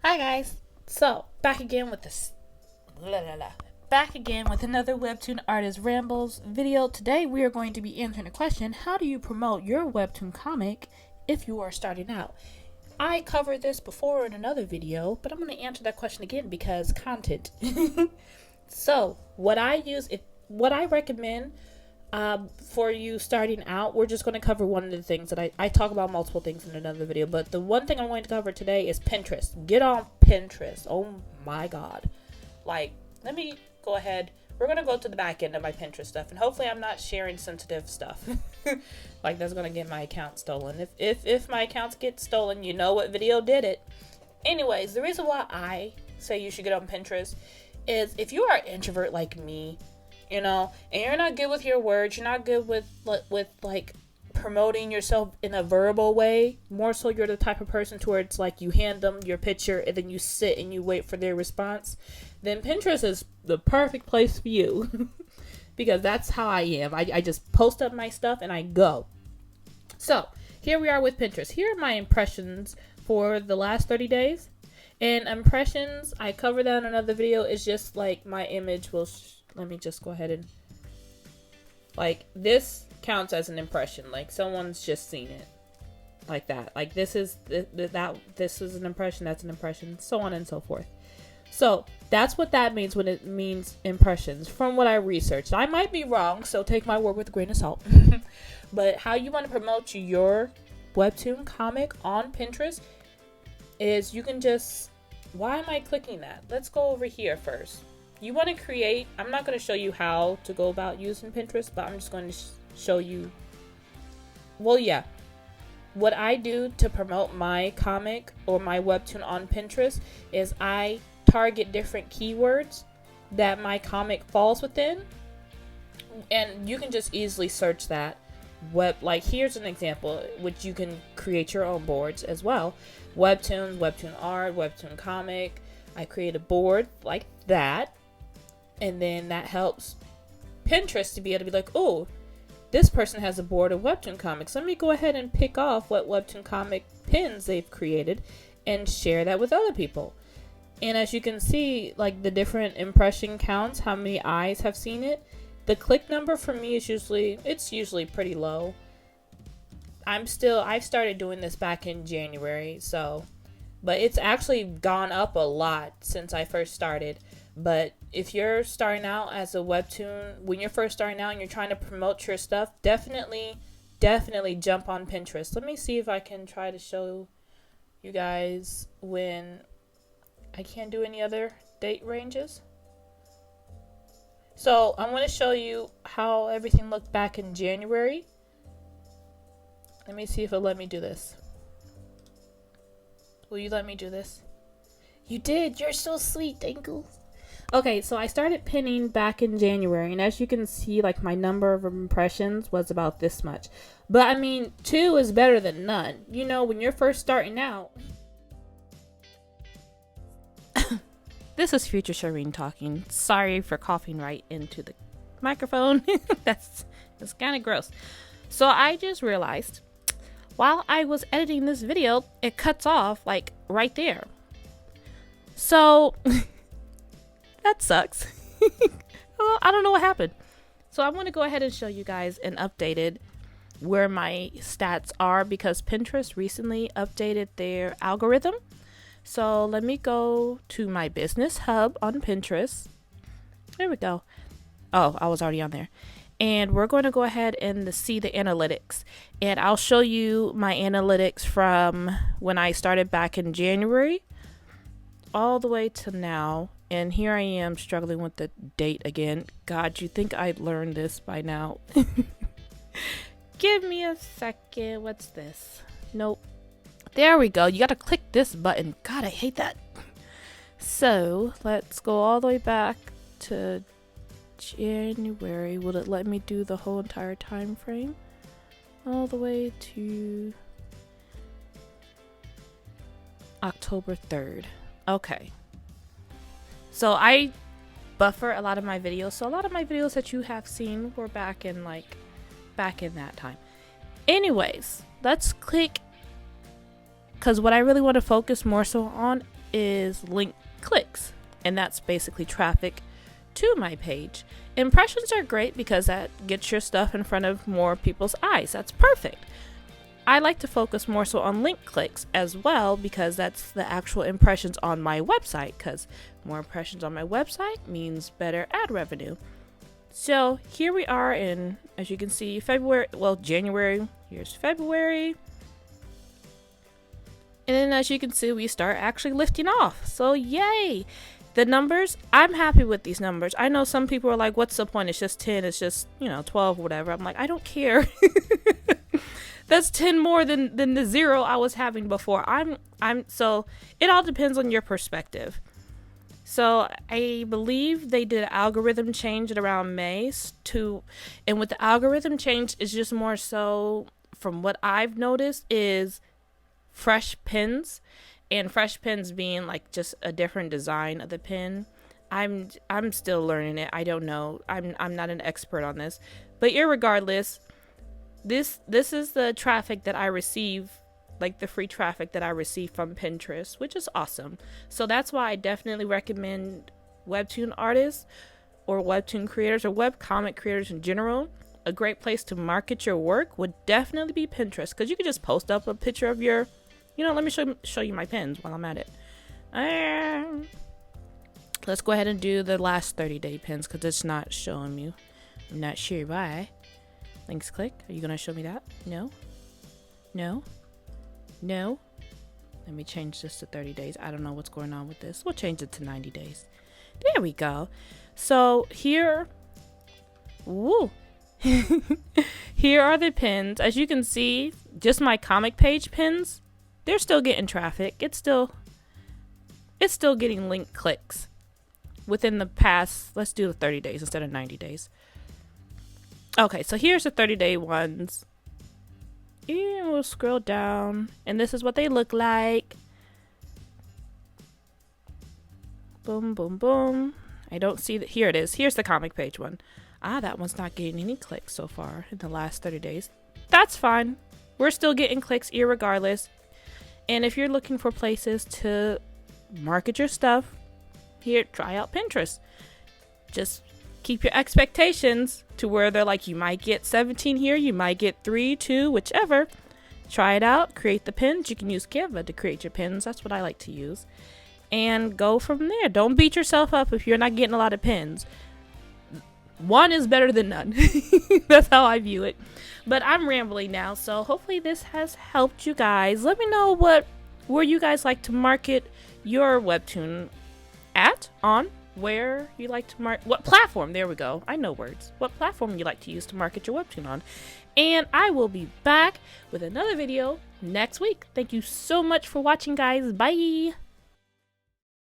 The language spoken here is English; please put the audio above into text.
Hi guys. So back again with this back again with another Webtoon artist Rambles video. Today we are going to be answering the question, how do you promote your Webtoon comic if you are starting out? I covered this before in another video, but I'm going to answer that question again because content. So what I recommend for you starting out, we're just going to cover one of the things that I talk about multiple things in another video, but the one thing I'm going to cover today is Pinterest. Get on Pinterest. Oh my god. Like, let me go ahead. We're going to go to the back end of my Pinterest stuff, and hopefully I'm not sharing sensitive stuff. Like, that's going to get my account stolen. If my accounts get stolen, you know what video did it. Anyways, the reason why I say you should get on Pinterest is if you are an introvert like me, you know, and you're not good with your words, you're not good with like promoting yourself in a verbal way, more so you're the type of person to where it's like you hand them your picture and then you sit and you wait for their response, then Pinterest is the perfect place for you. Because that's how I am. I just post up my stuff and I go. So here we are with Pinterest. Here are my impressions for the last 30 days. And impressions, I cover that in another video. It's just like my image will let me just go ahead and, like, this counts as an impression. Like, someone's just seen it. Like that. Like, this is this is an impression, that's an impression, so on and so forth. So, that's what that means when it means impressions, from what I researched. I might be wrong, so take my word with a grain of salt. But how you want to promote your Webtoon comic on Pinterest is you can just... Why am I clicking that? Let's go over here first. You want to create... I'm not going to show you how to go about using Pinterest, but I'm just going to show you... Well, yeah. What I do to promote my comic or my Webtoon on Pinterest is I target different keywords that my comic falls within. And you can just easily search that. Like, here's an example, which you can create your own boards as well. Webtoon, Webtoon art, Webtoon comic. I create a board like that. And then that helps Pinterest to be able to be like, oh, this person has a board of Webtoon comics. Let me go ahead and pick off what Webtoon comic pins they've created and share that with other people. And as you can see, like, the different impression counts, how many eyes have seen it. The click number for me is usually pretty low. I've started doing this back in January, but it's actually gone up a lot since I first started. But if you're starting out as a Webtoon, when you're first starting out and you're trying to promote your stuff, definitely jump on Pinterest. Let me see if I can try to show you guys when I can't do any other date ranges. So I'm going to show you how everything looked back in January. Let me see if it'll let me do this. Will you let me do this? You did. You're so sweet. Thank you. Okay, so I started pinning back in January, and as you can see, like, my number of impressions was about this much. But I mean, 2 is better than none. You know, when you're first starting out. This is future Shireen talking. Sorry for coughing right into the microphone. It's kind of gross. So I just realized while I was editing this video, it cuts off like right there. So that sucks. Well, I don't know what happened. So I'm going to go ahead and show you guys an updated where my stats are, because Pinterest recently updated their algorithm. So let me go to my business hub on Pinterest. There we go. Oh, I was already on there. And we're going to go ahead and see the analytics. And I'll show you my analytics from when I started back in January all the way to now. And here I am struggling with the date again. God, you think I'd learned this by now? Give me a second. What's this? Nope. There we go. You got to click this button. God, I hate that. So let's go all the way back to January. Will it let me do the whole entire time frame? All the way to October 3rd. Okay. So I buffer a lot of my videos. So a lot of my videos that you have seen were back in that time. Anyways, let's click because what I really want to focus more so on is link clicks, and that's basically traffic to my page. Impressions are great because that gets your stuff in front of more people's eyes. That's perfect. I like to focus more so on link clicks as well, because that's the actual impressions on my website, because more impressions on my website means better ad revenue. So here we are in, as you can see, January. Here's February. And then as you can see, we start actually lifting off. So yay! The numbers, I'm happy with these numbers. I know some people are like, what's the point? It's just 10, it's just, 12, whatever. I'm like, I don't care. That's 10 more than the 0 I was having before. So it all depends on your perspective. So I believe they did an algorithm change at around May and with the algorithm change, it's just more so, from what I've noticed, is fresh pins, and fresh pins being like just a different design of the pin. I'm still learning it. I don't know. I'm not an expert on this, but irregardless, this is the traffic that I receive, like the free traffic that I receive from Pinterest, which is awesome. So that's why I definitely recommend Webtoon artists or Webtoon creators or webcomic creators in general. A great place to market your work would definitely be Pinterest, because you could just post up a picture of your, let me show you my pins while I'm at it. Let's go ahead and do the last 30-day pins, because it's not showing you. I'm not sure why. Links click. Are you going to show me that? No. Let me change this to 30 days. I don't know what's going on with this. We'll change it to 90 days. There we go. So here, here are the pins. As you can see, just my comic page pins, they're still getting traffic. It's still getting link clicks within the past, let's do the 30 days instead of 90 days. Okay, so here's the 30-day ones. And we'll scroll down, and this is what they look like. Boom, boom, boom. I don't see that. Here it is. Here's the comic page one. That one's not getting any clicks so far in the last 30 days. That's fine. We're still getting clicks irregardless. And if you're looking for places to market your stuff, here, try out Pinterest. Just keep your expectations to where they're like, you might get 17 here, you might get 3, 2, whichever. Try it out, create the pins. You can use Canva to create your pins. That's what I like to use. And go from there. Don't beat yourself up if you're not getting a lot of pins. One is better than none. That's how I view it. But I'm rambling now, so hopefully this has helped you guys. Let me know where you guys like to market your Webtoon at, on, where you like to market, what platform, there we go, I know words, what platform you like to use to market your Webtoon on. And I will be back with another video next week. Thank you so much for watching, guys. Bye.